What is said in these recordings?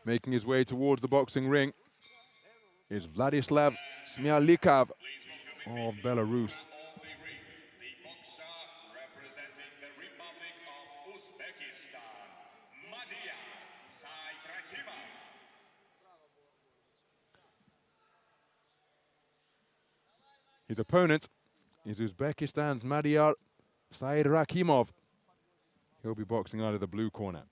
Making his way towards the boxing ring is Vladislav SMIAHLIKAU of Belarus. His opponent is Uzbekistan's Madiyar SAYDRAKHIMOV. He'll be boxing out of the blue corner.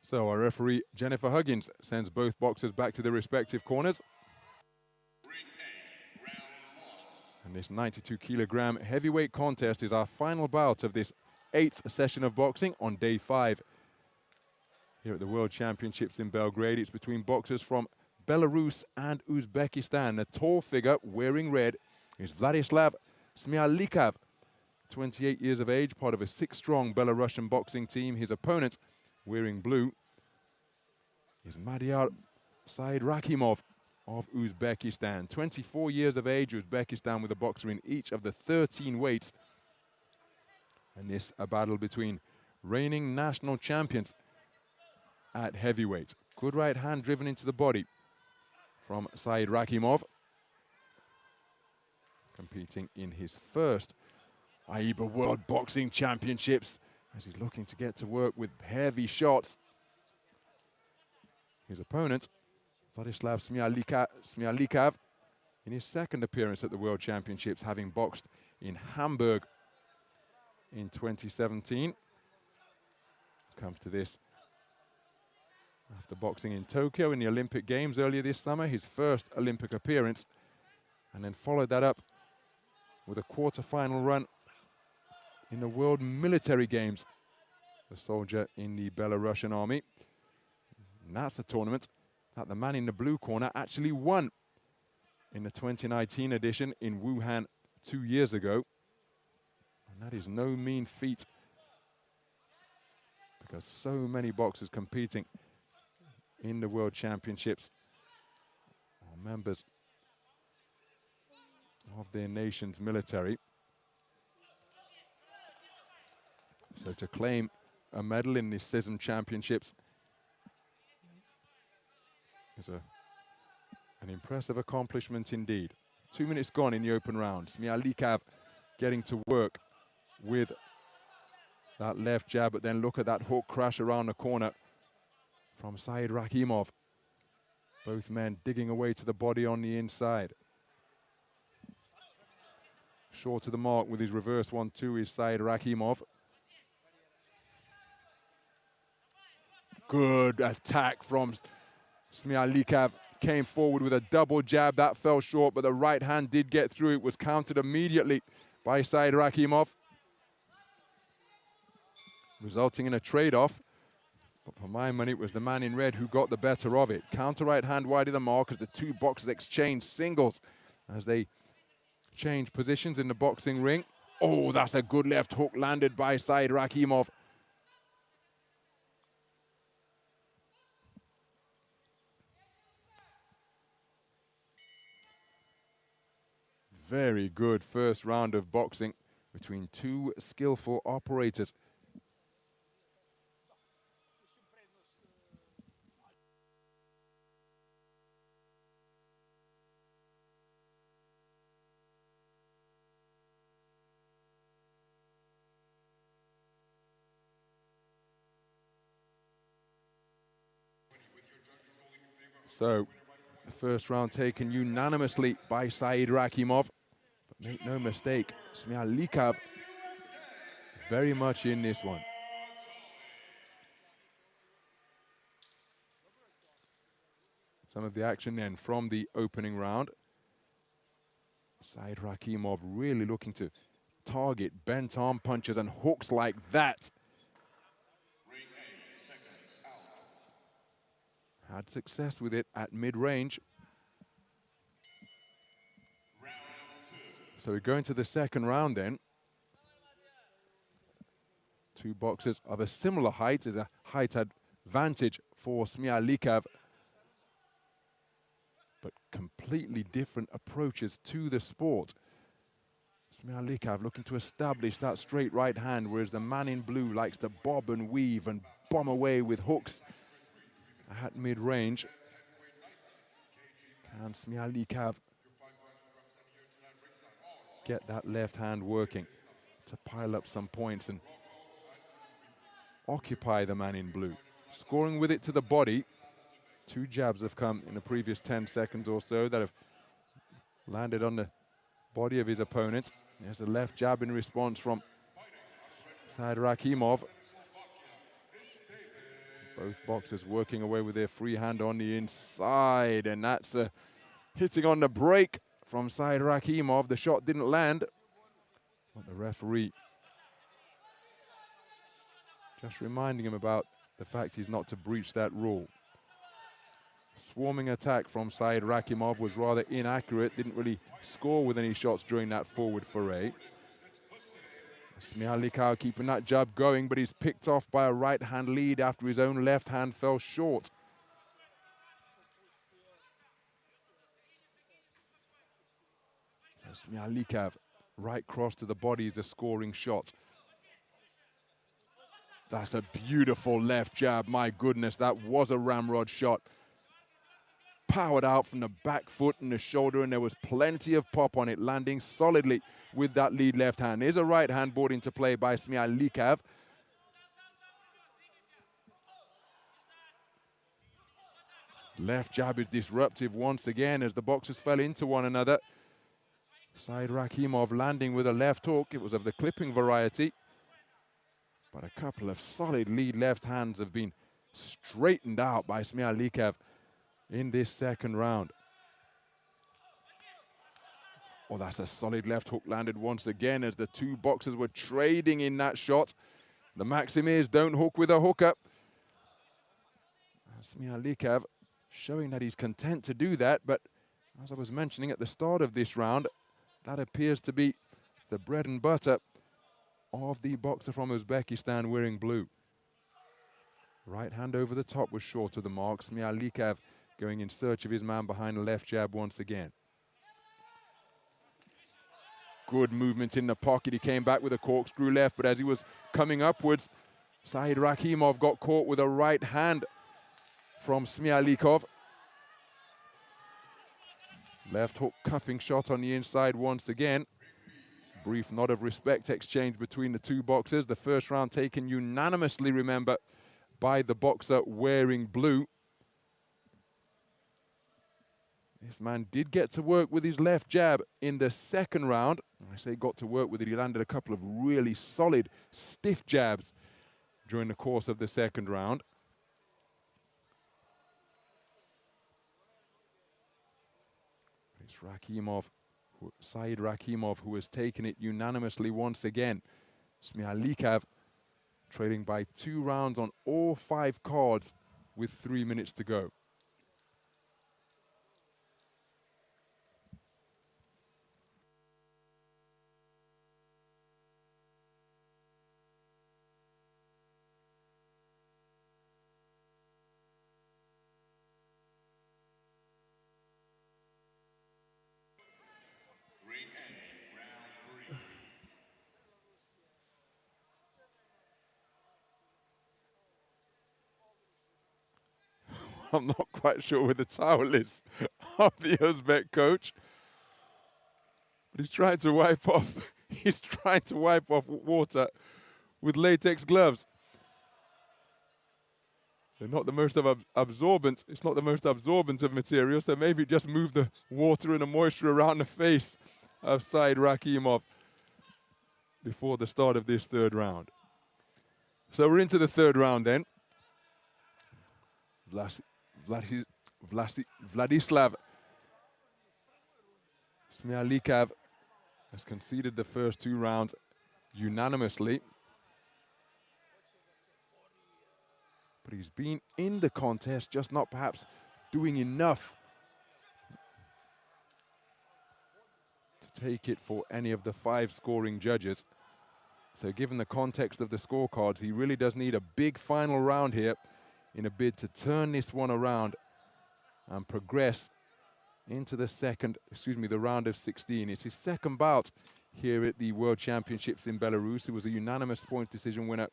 So our referee, Jennifer Huggins, sends both boxers back to their respective corners. And this 92-kilogram heavyweight contest is our final bout of this 8th session of boxing on day 5. Here at the World Championships in Belgrade, it's between boxers from Belarus and Uzbekistan. The tall figure wearing red is Vladislav SMIAHLIKAU, 28 years of age, part of a 6-strong Belarusian boxing team. His opponent, wearing blue, is Madiyar SAYDRAKHIMOV of Uzbekistan. 24 years of age, Uzbekistan with a boxer in each of the 13 weights. And this a battle between reigning national champions at heavyweight. Good right hand driven into the body from SAYDRAKHIMOV, competing in his first AIBA World Boxing Championships, as he's looking to get to work with heavy shots. His opponent, Vladislav SMIAHLIKAU, in his second appearance at the World Championships, having boxed in Hamburg in 2017. Comes to this after boxing in Tokyo in the Olympic Games earlier this summer, his first Olympic appearance, and then followed that up with a quarter-final run in the World Military Games, a soldier in the Belarusian army. And that's a tournament that the man in the blue corner actually won in the 2019 edition in Wuhan 2 years ago. And that is no mean feat, because so many boxers competing in the World Championships are members of their nation's military. So to claim a medal in the CISM Championships is an impressive accomplishment indeed. 2 minutes gone in the open round. SMIAHLIKAU getting to work with that left jab, but then look at that hook crash around the corner from SAYDRAKHIMOV. Both men digging away to the body on the inside. Short of the mark with his reverse 1-2 is SAYDRAKHIMOV. Good attack from SMIAHLIKAU. Came forward with a double jab. That fell short, but the right hand did get through. It was countered immediately by SAYDRAKHIMOV, resulting in a trade-off. But for my money, it was the man in red who got the better of it. Counter right hand wide of the mark as the two boxers exchange singles as they change positions in the boxing ring. Oh, that's a good left hook landed by SAYDRAKHIMOV. Very good first round of boxing between two skillful operators. So, the first round taken unanimously by SAYDRAKHIMOV. But make no mistake, SMIAHLIKAU very much in this one. Some of the action then from the opening round. SAYDRAKHIMOV really looking to target bent arm punches and hooks like that. Had success with it at mid-range. So we go into the second round then. Two boxers of a similar height. There's a height advantage for SMIAHLIKAU, but completely different approaches to the sport. SMIAHLIKAU looking to establish that straight right hand, whereas the man in blue likes to bob and weave and bomb away with hooks at mid-range. Can SMIAHLIKAU get that left hand working to pile up some points and occupy the man in blue? Scoring with it to the body. Two jabs have come in the previous 10 seconds or so that have landed on the body of his opponent. There's a left jab in response from SAYDRAKHIMOV. Both boxers working away with their free hand on the inside, and that's hitting on the break from SAYDRAKHIMOV. The shot didn't land, but the referee just reminding him about the fact he's not to breach that rule. Swarming attack from SAYDRAKHIMOV was rather inaccurate, didn't really score with any shots during that forward foray. SMIAHLIKAU keeping that jab going, but he's picked off by a right hand lead after his own left hand fell short. So SMIAHLIKAU, right cross to the body is a scoring shot. That's a beautiful left jab. My goodness, that was a ramrod shot. Powered out from the back foot and the shoulder, and there was plenty of pop on it, landing solidly with that lead left hand. There's a right hand brought into play by SMIAHLIKAU. Left jab is disruptive once again as the boxers fell into one another. SAYDRAKHIMOV landing with a left hook. It was of the clipping variety, but a couple of solid lead left hands have been straightened out by SMIAHLIKAU in this second round. Oh, that's a solid left hook landed once again as the two boxers were trading in that shot. The maxim is don't hook with a hooker. SMIAHLIKAU showing that he's content to do that, but as I was mentioning at the start of this round, that appears to be the bread and butter of the boxer from Uzbekistan wearing blue. Right hand over the top was short of the mark. SMIAHLIKAU going in search of his man behind the left jab once again. Good movement in the pocket. He came back with a corkscrew left, but as he was coming upwards, SAYDRAKHIMOV got caught with a right hand from SMIAHLIKAU. Left hook cuffing shot on the inside once again. Brief nod of respect exchange between the two boxers. The first round taken unanimously, remember, by the boxer wearing blue. This man did get to work with his left jab in the second round. I say got to work with it, he landed a couple of really solid, stiff jabs during the course of the second round. It's SAYDRAKHIMOV who has taken it unanimously once again. SMIAHLIKAU trailing by 2 rounds on all 5 cards with 3 minutes to go. I'm not quite sure where the towel is of the Uzbek coach. But he's trying to wipe off. He's trying to wipe off water with latex gloves. They're not the most absorbent. It's not the most absorbent of materials, so maybe just move the water and the moisture around the face of SAYDRAKHIMOV before the start of this third round. So we're into the third round then. Vladislav SMIAHLIKAU has conceded the first 2 rounds unanimously. But he's been in the contest, just not perhaps doing enough to take it for any of the 5 scoring judges. So given the context of the scorecards, he really does need a big final round here in a bid to turn this one around and progress into the round of 16. It's his second bout here at the World Championships in Belarus. He was a unanimous point decision winner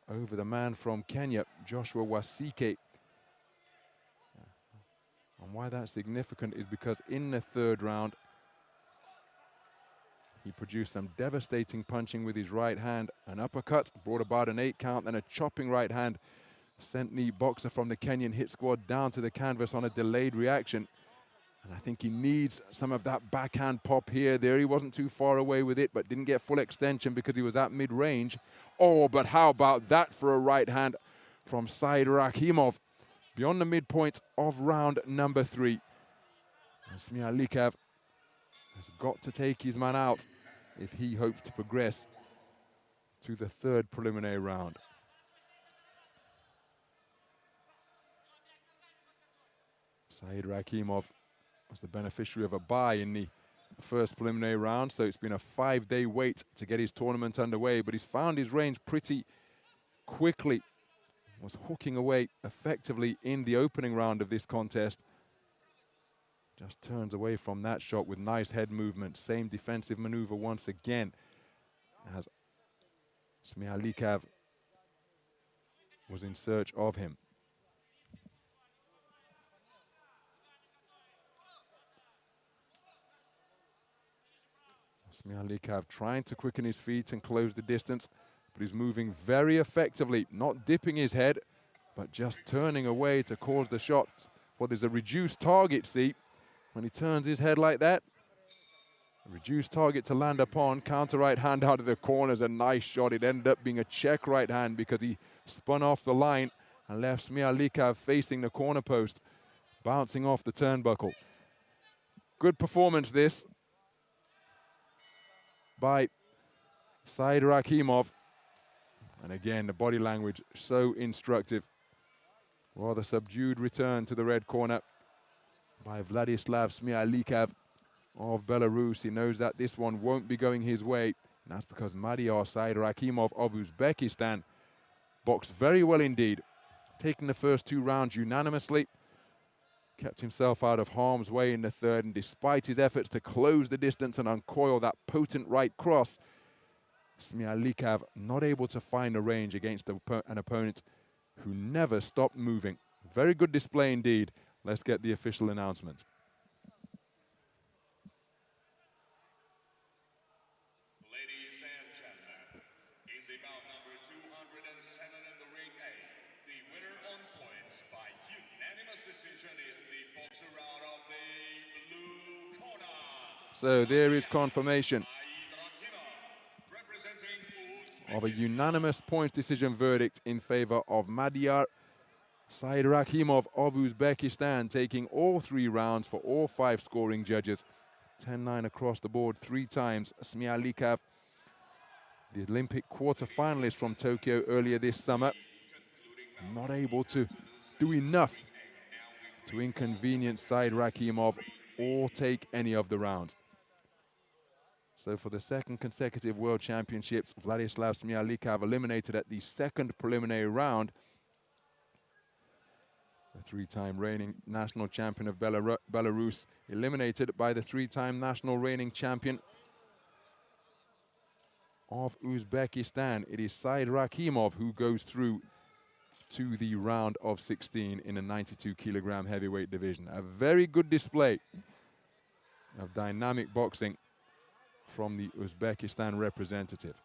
over the man from Kenya, Joshua Wasike. And why that's significant is because in the third round, he produced some devastating punching with his right hand. An uppercut brought about an 8 count, and a chopping right hand sent the boxer from the Kenyan hit squad down to the canvas on a delayed reaction. And I think he needs some of that backhand pop here. There he wasn't too far away with it, but didn't get full extension because he was at mid-range. Oh, but how about that for a right hand from SAYDRAKHIMOV beyond the midpoint of round number 3. And SMIAHLIKAU has got to take his man out if he hopes to progress to the third preliminary round. SAYDRAKHIMOV was the beneficiary of a bye in the first preliminary round, so it's been a 5-day wait to get his tournament underway, but he's found his range pretty quickly. Was hooking away effectively in the opening round of this contest. Just turns away from that shot with nice head movement. Same defensive maneuver once again as SMIAHLIKAU was in search of him. SMIAHLIKAU trying to quicken his feet and close the distance, but he's moving very effectively, not dipping his head, but just turning away to cause the shot. Well, there's a reduced target, see, when he turns his head like that. A reduced target to land upon, counter right hand out of the corners, a nice shot. It ended up being a check right hand because he spun off the line and left SMIAHLIKAU facing the corner post, bouncing off the turnbuckle. Good performance this by SAYDRAKHIMOV. And again, the body language so instructive. Rather subdued return to the red corner by Vladislav SMIAHLIKAU of Belarus. He knows that this one won't be going his way. And that's because Madiyar SAYDRAKHIMOV of Uzbekistan boxed very well indeed, taking the first 2 rounds unanimously. Kept himself out of harm's way in the third, and despite his efforts to close the distance and uncoil that potent right cross, SMIAHLIKAU not able to find a range against an opponent who never stopped moving. Very good display indeed. Let's get the official announcement. Ladies and gentlemen, in the bout number 207 in the ring A, the winner on points by unanimous decision is the boxer out of the blue corner. So there is confirmation of a unanimous points decision verdict in favor of Madiyar SAYDRAKHIMOV of Uzbekistan, taking all 3 rounds for all 5 scoring judges. 10-9 across the board 3 times. SMIAHLIKAU, the Olympic quarter-finalist from Tokyo earlier this summer, not able to do enough to inconvenience SAYDRAKHIMOV or take any of the rounds. So for the second consecutive World Championships, Vladislav SMIAHLIKAU eliminated at the second preliminary round. The 3-time reigning national champion of Belarus, eliminated by the 3-time national reigning champion of Uzbekistan. It is SAYDRAKHIMOV who goes through to the round of 16 in the 92-kilogram heavyweight division. A very good display of dynamic boxing from the Uzbekistan representative.